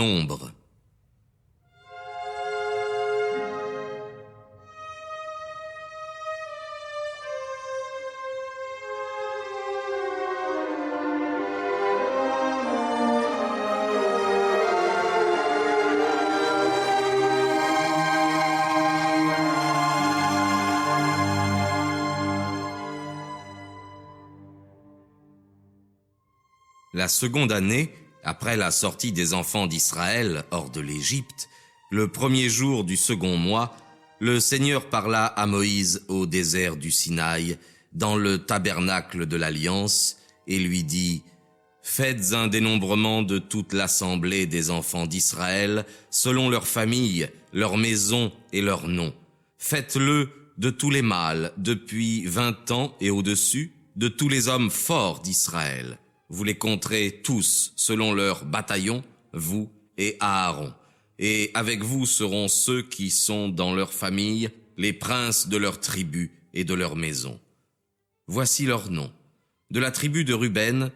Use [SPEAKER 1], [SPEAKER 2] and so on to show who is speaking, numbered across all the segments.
[SPEAKER 1] nombre. La seconde année, après la sortie des enfants d'Israël hors de l'Égypte, le premier jour du second mois, le Seigneur parla à Moïse au désert du Sinaï, dans le tabernacle de l'Alliance, et lui dit « Faites un dénombrement de toute l'assemblée des enfants d'Israël, selon leurs familles, leurs maisons et leurs noms. Faites-le de tous les mâles, depuis 20 ans et au-dessus, de tous les hommes forts d'Israël. Vous les compterez tous selon leurs bataillons, vous et Aaron. Et avec vous seront ceux qui sont dans leur famille, les princes de leurs tribus et de leurs maisons. Voici leurs noms. De la tribu de Ruben,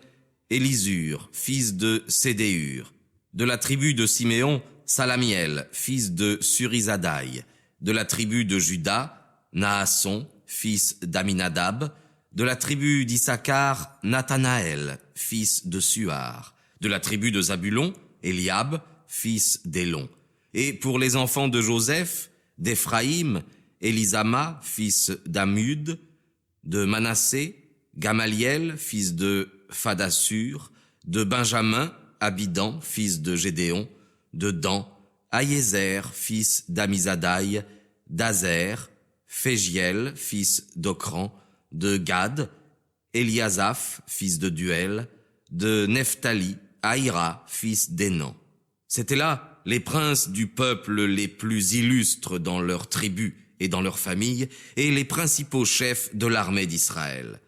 [SPEAKER 1] Élisur, fils de Sédéur. De la tribu de Siméon, Salamiel, fils de Surizadaï. De la tribu de Juda, Naasson, fils d'Aminadab. De la tribu d'Issachar, Nathanaël, fils de Suar. De la tribu de Zabulon, Eliab, fils d'Élon. Et pour les enfants de Joseph, d'Éphraïm, Élisama, fils d'Amud. De Manassé, Gamaliel, fils de Phadassur. De Benjamin, Abidan, fils de Gédéon. De Dan, Aïézer, fils d'Amizadaï. d'Azer, Fégiel, fils d'Ocran. De Gad, Eliasaph, fils de Duel. De Nephtali, Aïra, fils d'Énan. C'étaient là les princes du peuple les plus illustres dans leurs tribus et dans leurs familles, et les principaux chefs de l'armée d'Israël.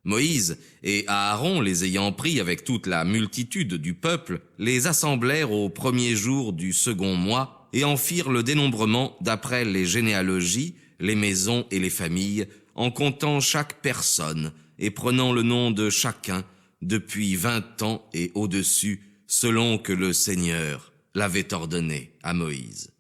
[SPEAKER 1] Moïse et Aaron, les ayant pris avec toute la multitude du peuple, les assemblèrent au premier jour du second mois, et en firent le dénombrement d'après les généalogies, les maisons et les familles, en comptant chaque personne et prenant le nom de chacun depuis 20 ans et au-dessus, selon que le Seigneur l'avait ordonné à Moïse.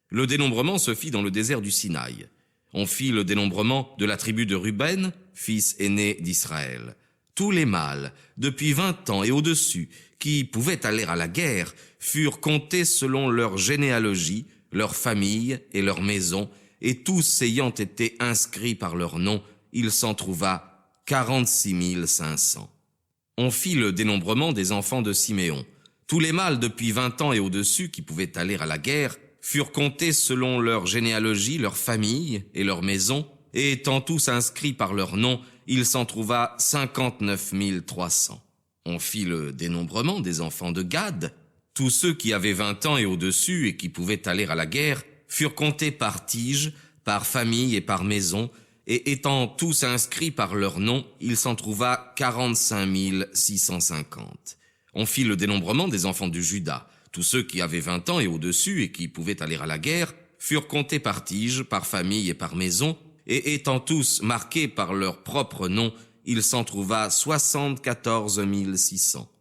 [SPEAKER 1] Le dénombrement se fit dans le désert du Sinaï. On fit le dénombrement de la tribu de Ruben, fils aîné d'Israël. Tous les mâles, depuis 20 ans et au-dessus, qui pouvaient aller à la guerre, furent comptés selon leur généalogie, leur famille et leur maison, et tous ayant été inscrits par leur nom, il s'en trouva 46 500. On fit le dénombrement des enfants de Siméon. Tous les mâles depuis 20 ans et au-dessus qui pouvaient aller à la guerre furent comptés selon leur généalogie, leur famille et leur maison, et étant tous inscrits par leur nom, il s'en trouva 59 300. On fit le dénombrement des enfants de Gad. Tous ceux qui avaient 20 ans et au-dessus et qui pouvaient aller à la guerre furent comptés par tige, par famille et par maison, et étant tous inscrits par leur nom, il s'en trouva 45 650. On fit le dénombrement des enfants de Juda. Tous ceux qui avaient 20 ans et au-dessus et qui pouvaient aller à la guerre furent comptés par tige, par famille et par maison, et étant tous marqués par leur propre nom, il s'en trouva 74 600.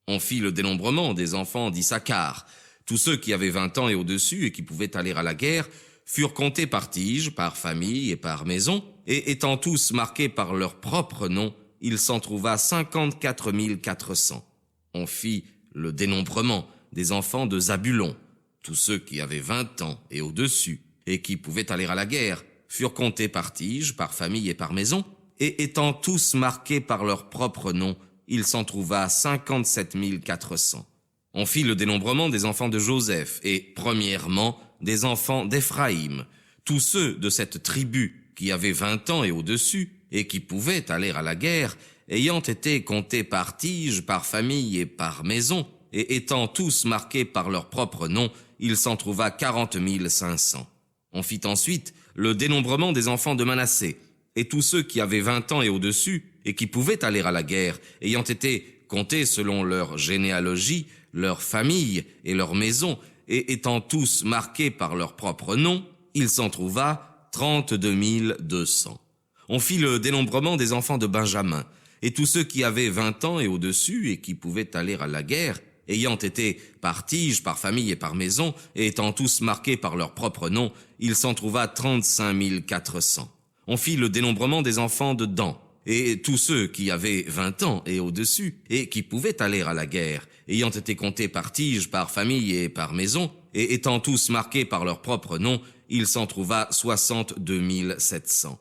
[SPEAKER 1] On fit le dénombrement des enfants d'Issachar. Tous ceux qui avaient 20 ans et au-dessus et qui pouvaient aller à la guerre furent comptés par tige, par famille et par maison, et étant tous marqués par leur propre nom, il s'en trouva 54 400. On fit le dénombrement des enfants de Zabulon. Tous ceux qui avaient 20 ans et au-dessus et qui pouvaient aller à la guerre furent comptés par tige, par famille et par maison, et étant tous marqués par leur propre nom, il s'en trouva 57 400. On fit le dénombrement des enfants de Joseph et, premièrement, des enfants d'Éphraïm. Tous ceux de cette tribu qui avaient 20 ans et au-dessus et qui pouvaient aller à la guerre, ayant été comptés par tige, par famille et par maison, et étant tous marqués par leur propre nom, il s'en trouva 40 500. On fit ensuite le dénombrement des enfants de Manassé, et tous ceux qui avaient 20 ans et au-dessus, et qui pouvaient aller à la guerre, ayant été comptés selon leur généalogie, leur famille et leur maison, et étant tous marqués par leur propre nom, il s'en trouva 32 200. On fit le dénombrement des enfants de Benjamin, et tous ceux qui avaient 20 ans et au-dessus, et qui pouvaient aller à la guerre, ayant été par tige, par famille et par maison, et étant tous marqués par leur propre nom, il s'en trouva 35 400. On fit le dénombrement des enfants de Dan, et tous ceux qui avaient 20 ans et au-dessus, et qui pouvaient aller à la guerre, ayant été comptés par tige, par famille et par maison, et étant tous marqués par leur propre nom, il s'en trouva 62 700.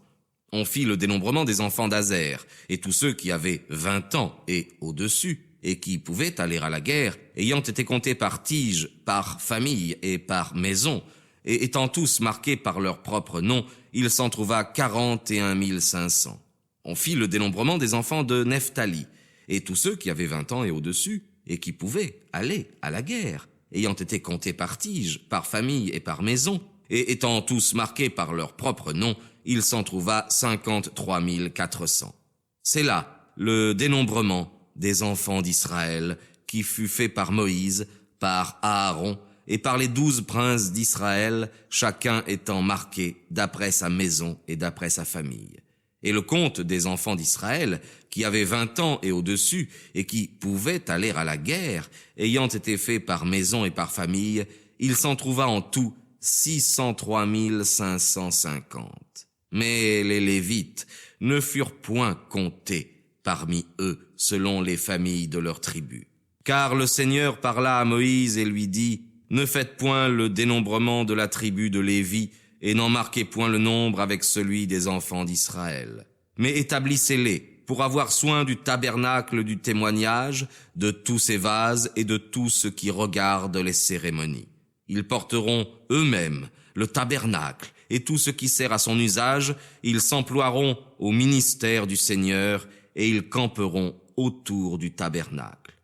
[SPEAKER 1] On fit le dénombrement des enfants d'Azer, et tous ceux qui avaient 20 ans et au-dessus, et qui pouvaient aller à la guerre, ayant été comptés par tige, par famille et par maison, et étant tous marqués par leur propre nom, il s'en trouva 41 500. On fit le dénombrement des enfants de Nephtali, et tous ceux qui avaient 20 ans et au-dessus, et qui pouvaient aller à la guerre, ayant été comptés par tige, par famille et par maison, et étant tous marqués par leur propre nom, il s'en trouva 53 400. C'est là le dénombrement des enfants d'Israël qui fut fait par Moïse, par Aaron et par les 12 princes d'Israël, chacun étant marqué d'après sa maison et d'après sa famille. Et le compte des enfants d'Israël, qui avaient 20 ans et au-dessus, et qui pouvaient aller à la guerre, ayant été fait par maison et par famille, il s'en trouva en tout 603 550. Mais les Lévites ne furent point comptés parmi eux, selon les familles de leurs tribus. Car le Seigneur parla à Moïse et lui dit, « Ne faites point le dénombrement de la tribu de Lévi, et n'en marquez point le nombre avec celui des enfants d'Israël. Mais établissez-les pour avoir soin du tabernacle du témoignage, de tous ses vases et de tout ce qui regarde les cérémonies. Ils porteront eux-mêmes le tabernacle et tout ce qui sert à son usage, ils s'emploieront au ministère du Seigneur et ils camperont autour du tabernacle.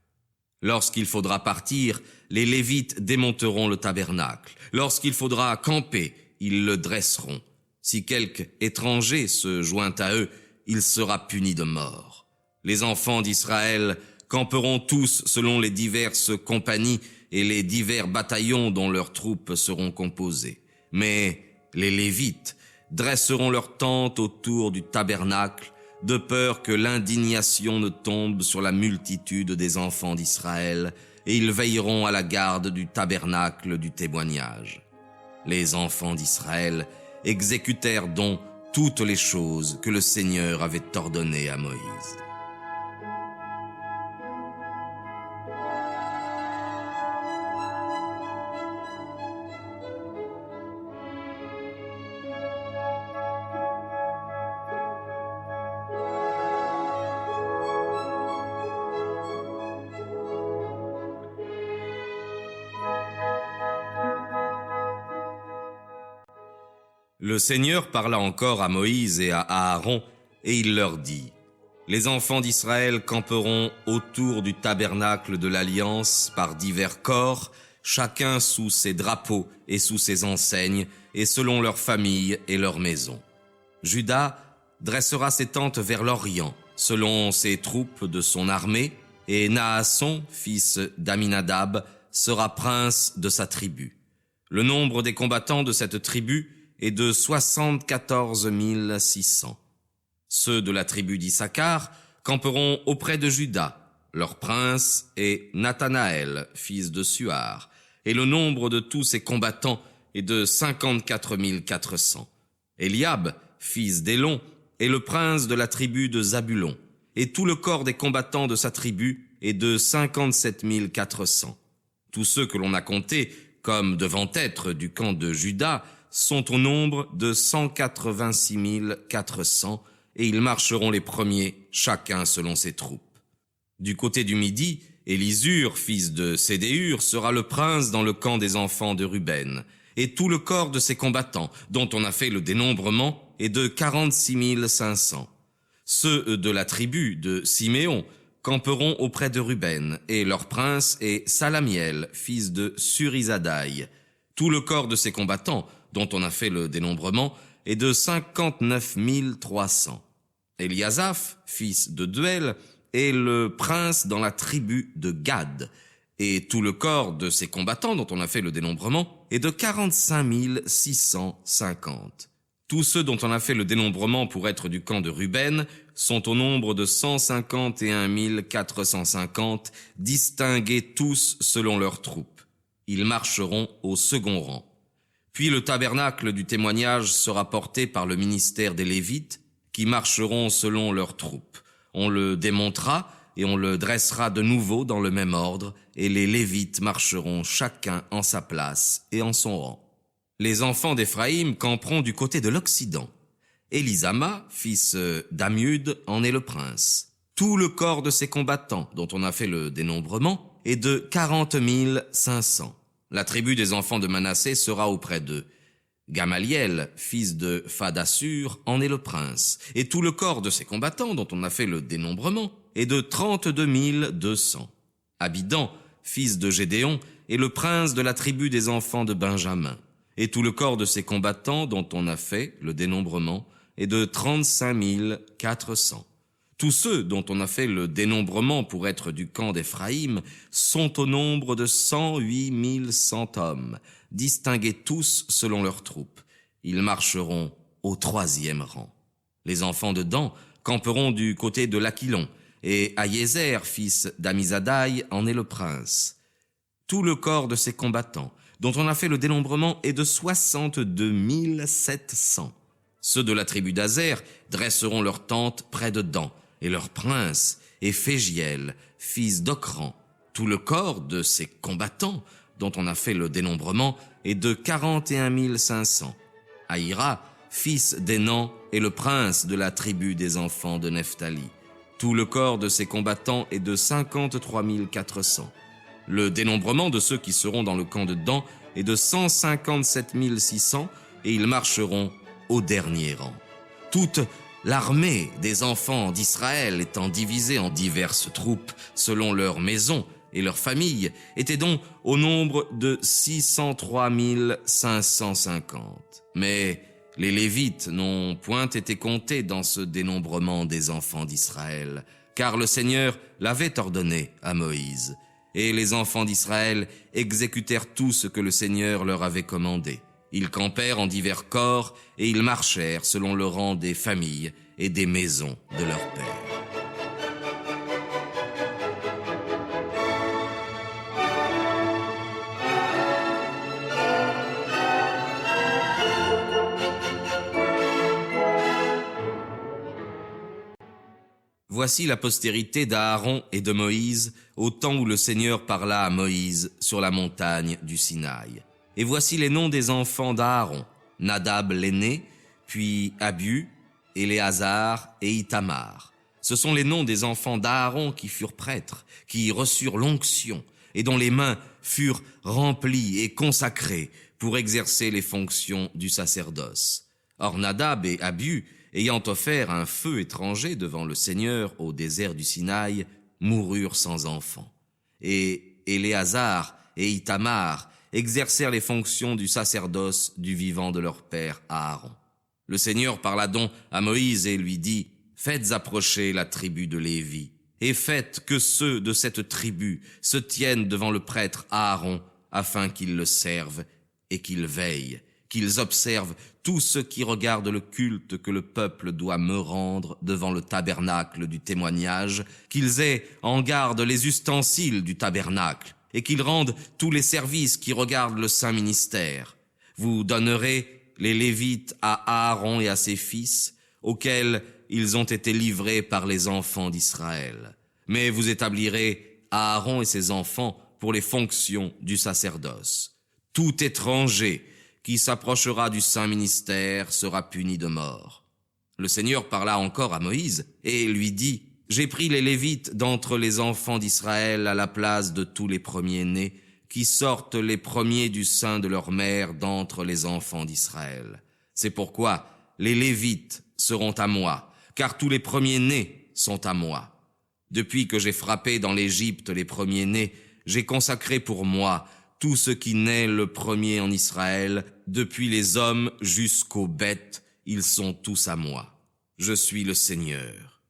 [SPEAKER 1] Lorsqu'il faudra partir, les Lévites démonteront le tabernacle. Lorsqu'il faudra camper, ils le dresseront. Si quelque étranger se joint à eux, il sera puni de mort. Les enfants d'Israël camperont tous selon les diverses compagnies et les divers bataillons dont leurs troupes seront composées. Mais les Lévites dresseront leurs tentes autour du tabernacle, de peur que l'indignation ne tombe sur la multitude des enfants d'Israël, et ils veilleront à la garde du tabernacle du témoignage. Les enfants d'Israël exécutèrent donc toutes les choses que le Seigneur avait ordonnées à Moïse. Le Seigneur parla encore à Moïse et à Aaron, et il leur dit, « Les enfants d'Israël camperont autour du tabernacle de l'Alliance par divers corps, chacun sous ses drapeaux et sous ses enseignes, et selon leur famille et leur maison. Juda dressera ses tentes vers l'Orient, selon ses troupes de son armée, et Naasson, fils d'Aminadab, sera prince de sa tribu. Le nombre des combattants de cette tribu est de 74 600. Ceux de la tribu d'Issachar camperont auprès de Juda. Leur prince est Nathanaël, fils de Suar, et le nombre de tous ses combattants est de 54 400. Eliab, fils d'Élon, est le prince de la tribu de Zabulon, et tout le corps des combattants de sa tribu est de 57 400. Tous ceux que l'on a comptés comme devant être du camp de Juda sont au nombre de 186 400, et ils marcheront les premiers, chacun selon ses troupes. Du côté du Midi, Élisur, fils de Sédéur, sera le prince dans le camp des enfants de Ruben, et tout le corps de ses combattants, dont on a fait le dénombrement, est de 46 500. Ceux de la tribu de Siméon camperont auprès de Ruben, et leur prince est Salamiel, fils de Surizadaï. Tout le corps de ses combattants, dont on a fait le dénombrement, est de 59 300. Eliasaph, fils de Duel, est le prince dans la tribu de Gad, et tout le corps de ses combattants, dont on a fait le dénombrement, est de 45 650. Tous ceux dont on a fait le dénombrement pour être du camp de Ruben sont au nombre de 151 450, distingués tous selon leurs troupes. Ils marcheront au second rang. Puis le tabernacle du témoignage sera porté par le ministère des Lévites, qui marcheront selon leurs troupes. On le démontera et on le dressera de nouveau dans le même ordre, et les Lévites marcheront chacun en sa place et en son rang. Les enfants d'Éphraïm camperont du côté de l'Occident. Élisama, fils d'Amiud, en est le prince. Tout le corps de ses combattants, dont on a fait le dénombrement, est de 40 500. La tribu des enfants de Manassé sera auprès d'eux. Gamaliel, fils de Phadassur, en est le prince. Et tout le corps de ses combattants, dont on a fait le dénombrement, est de 32 200. Abidan, fils de Gédéon, est le prince de la tribu des enfants de Benjamin. Et tout le corps de ses combattants, dont on a fait le dénombrement, est de 35 400. Tous ceux dont on a fait le dénombrement pour être du camp d'Éphraïm sont au nombre de 108 100 hommes, distingués tous selon leurs troupes. Ils marcheront au 3e rang. Les enfants de Dan camperont du côté de l'Aquilon, et Ahiézer, fils d'Amizadaï, en est le prince. Tout le corps de ses combattants, dont on a fait le dénombrement, est de 62 700. Ceux de la tribu d'Azer dresseront leurs tentes près de Dan, et leur prince est Fégiel, fils d'Ocran. Tout le corps de ses combattants, dont on a fait le dénombrement, est de 41 500. Aïra, fils d'Énan, est le prince de la tribu des enfants de Nephtali. Tout le corps de ses combattants est de 53 400. Le dénombrement de ceux qui seront dans le camp de Dan est de 157 600, et ils marcheront au dernier rang. Toute l'armée des enfants d'Israël étant divisée en diverses troupes selon leurs maisons et leurs familles était donc au nombre de 603 550. Mais les Lévites n'ont point été comptés dans ce dénombrement des enfants d'Israël, car le Seigneur l'avait ordonné à Moïse. Et les enfants d'Israël exécutèrent tout ce que le Seigneur leur avait commandé. Ils campèrent en divers corps et ils marchèrent selon le rang des familles et des maisons de leurs pères. Voici la postérité d'Aaron et de Moïse au temps où le Seigneur parla à Moïse sur la montagne du Sinaï. Et voici les noms des enfants d'Aaron, Nadab l'aîné, puis Abiu, Éléazar et Ithamar. Ce sont les noms des enfants d'Aaron qui furent prêtres, qui reçurent l'onction et dont les mains furent remplies et consacrées pour exercer les fonctions du sacerdoce. Or Nadab et Abiu, ayant offert un feu étranger devant le Seigneur au désert du Sinaï, moururent sans enfants. Et Éléazar et Ithamar exercèrent les fonctions du sacerdoce du vivant de leur père Aaron. Le Seigneur parla donc à Moïse et lui dit : « Faites approcher la tribu de Lévi, et faites que ceux de cette tribu se tiennent devant le prêtre Aaron, afin qu'ils le servent et qu'ils veillent, qu'ils observent tout ce qui regarde le culte que le peuple doit me rendre devant le tabernacle du témoignage, qu'ils aient en garde les ustensiles du tabernacle, et qu'ils rendent tous les services qui regardent le saint ministère. Vous donnerez les Lévites à Aaron et à ses fils, auxquels ils ont été livrés par les enfants d'Israël. Mais vous établirez Aaron et ses enfants pour les fonctions du sacerdoce. Tout étranger qui s'approchera du saint ministère sera puni de mort. » Le Seigneur parla encore à Moïse et lui dit : « J'ai pris les Lévites d'entre les enfants d'Israël à la place de tous les premiers-nés, qui sortent les premiers du sein de leur mère d'entre les enfants d'Israël. C'est pourquoi les Lévites seront à moi, car tous les premiers-nés sont à moi. Depuis que j'ai frappé dans l'Égypte les premiers-nés, j'ai consacré pour moi tout ce qui naît le premier en Israël, depuis les hommes jusqu'aux bêtes, ils sont tous à moi. Je suis le Seigneur. »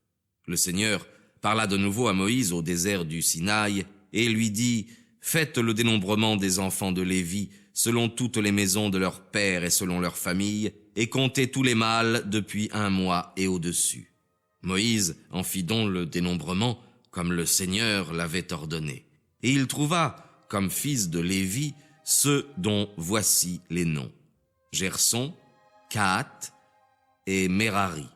[SPEAKER 1] Le Seigneur parla de nouveau à Moïse au désert du Sinaï et lui dit : « Faites le dénombrement des enfants de Lévi selon toutes les maisons de leurs pères et selon leurs familles, et comptez tous les mâles depuis 1 mois et au-dessus. » Moïse en fit donc le dénombrement, comme le Seigneur l'avait ordonné. Et il trouva, comme fils de Lévi, ceux dont voici les noms: Gerson, Kahat et Merari.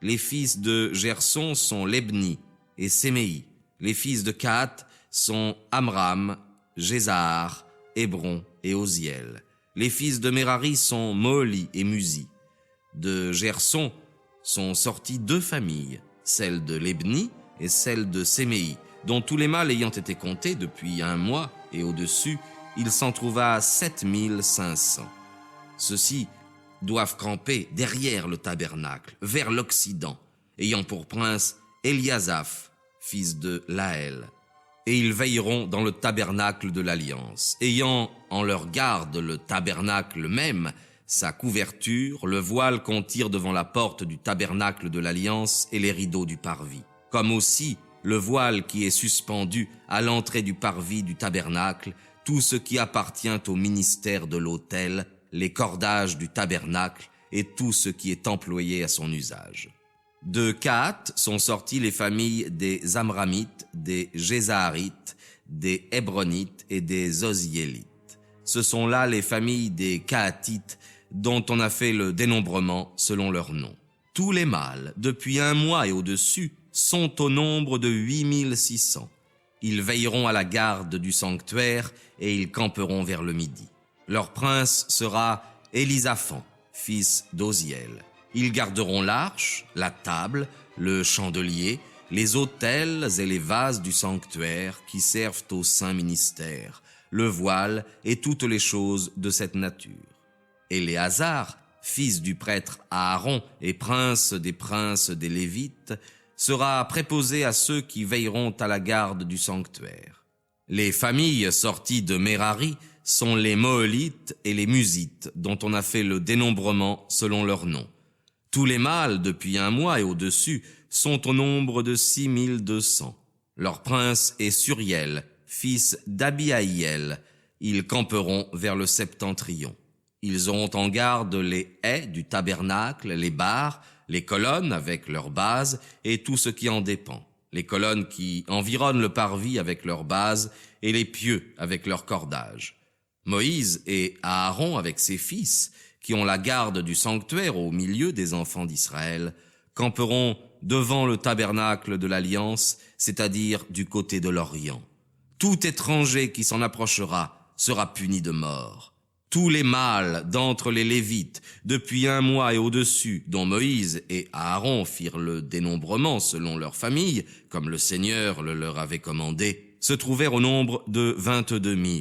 [SPEAKER 1] Les fils de Gerson sont Lebni et Séméi. Les fils de Kahat sont Amram, Jézahar, Hébron et Oziel. Les fils de Merari sont Mohli et Musi. De Gerson sont sorties 2 familles, celle de Lebni et celle de Séméi, dont tous les mâles ayant été comptés depuis 1 mois et au-dessus, il s'en trouva 7500. Ceux-ci doivent camper derrière le tabernacle, vers l'Occident, ayant pour prince Eliasaph, fils de Laël. Et ils veilleront dans le tabernacle de l'Alliance, ayant en leur garde le tabernacle même, sa couverture, le voile qu'on tire devant la porte du tabernacle de l'Alliance et les rideaux du parvis, comme aussi le voile qui est suspendu à l'entrée du parvis du tabernacle, tout ce qui appartient au ministère de l'autel, les cordages du tabernacle et tout ce qui est employé à son usage. De Kahat sont sorties les familles des Amramites, des Jézaharites, des Hébronites et des Oziélites. Ce sont là les familles des Kahatites dont on a fait le dénombrement selon leur nom. Tous les mâles, depuis 1 mois et au-dessus, sont au nombre de 8600. Ils veilleront à la garde du sanctuaire et ils camperont vers le midi. Leur prince sera Élisaphan, fils d'Oziel. Ils garderont l'arche, la table, le chandelier, les autels et les vases du sanctuaire qui servent au saint ministère, le voile et toutes les choses de cette nature. Éléazar, fils du prêtre Aaron et prince des Lévites, sera préposé à ceux qui veilleront à la garde du sanctuaire. Les familles sorties de Merari sont les Moholites et les Musites, dont on a fait le dénombrement selon leur nom. Tous les mâles, depuis 1 mois et au-dessus, sont au nombre de 6200. Leur prince est Suriel, fils d'Abihaïel. Ils camperont vers le septentrion. Ils auront en garde les ais du tabernacle, les barres, les colonnes avec leurs bases et tout ce qui en dépend. Les colonnes qui environnent le parvis avec leurs bases et les pieux avec leurs cordages. Moïse et Aaron avec ses fils, qui ont la garde du sanctuaire au milieu des enfants d'Israël, camperont devant le tabernacle de l'Alliance, c'est-à-dire du côté de l'Orient. Tout étranger qui s'en approchera sera puni de mort. Tous les mâles d'entre les Lévites, depuis 1 mois et au-dessus, dont Moïse et Aaron firent le dénombrement selon leur famille, comme le Seigneur le leur avait commandé, se trouvèrent au nombre de 22 000.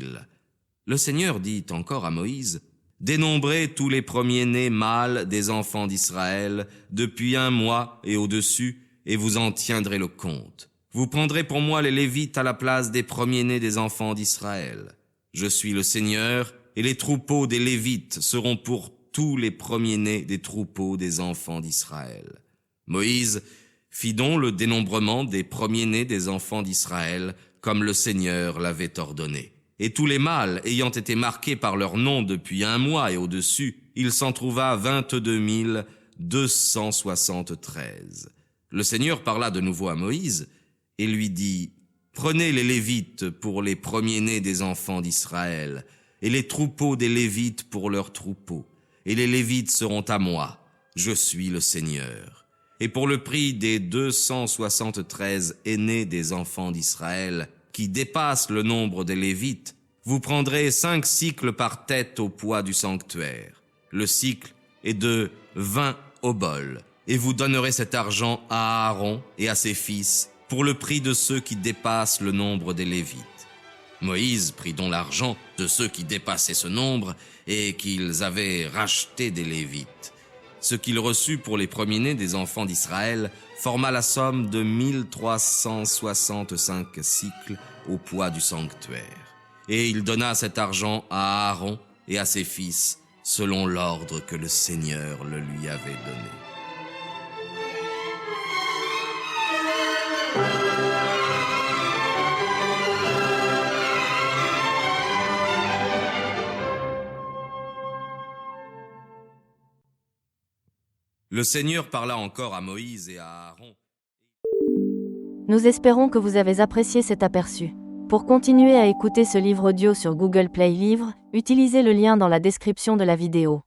[SPEAKER 1] Le Seigneur dit encore à Moïse: « Dénombrez tous les premiers-nés mâles des enfants d'Israël, depuis 1 mois et au-dessus, et vous en tiendrez le compte. Vous prendrez pour moi les Lévites à la place des premiers-nés des enfants d'Israël. Je suis le Seigneur, et les troupeaux des Lévites seront pour tous les premiers-nés des troupeaux des enfants d'Israël. » Moïse fit donc le dénombrement des premiers-nés des enfants d'Israël, comme le Seigneur l'avait ordonné. Et tous les mâles ayant été marqués par leur nom depuis 1 mois et au-dessus, il s'en trouva 22 273. Le Seigneur parla de nouveau à Moïse et lui dit: « Prenez les Lévites pour les premiers-nés des enfants d'Israël, et les troupeaux des Lévites pour leurs troupeaux, et les Lévites seront à moi, je suis le Seigneur. Et pour le prix des 273 aînés des enfants d'Israël, qui dépassent le nombre des Lévites, vous prendrez 5 sicles par tête au poids du sanctuaire. Le sicle est de 20 obols, et vous donnerez cet argent à Aaron et à ses fils pour le prix de ceux qui dépassent le nombre des Lévites. » Moïse prit donc l'argent de ceux qui dépassaient ce nombre et qu'ils avaient racheté des Lévites. Ce qu'il reçut pour les premiers-nés des enfants d'Israël forma la somme de 1365 sicles au poids du sanctuaire. Et il donna cet argent à Aaron et à ses fils, selon l'ordre que le Seigneur le lui avait donné. Le Seigneur parla encore à Moïse et à Aaron.
[SPEAKER 2] Nous espérons que vous avez apprécié cet aperçu. Pour continuer à écouter ce livre audio sur Google Play Livres, utilisez le lien dans la description de la vidéo.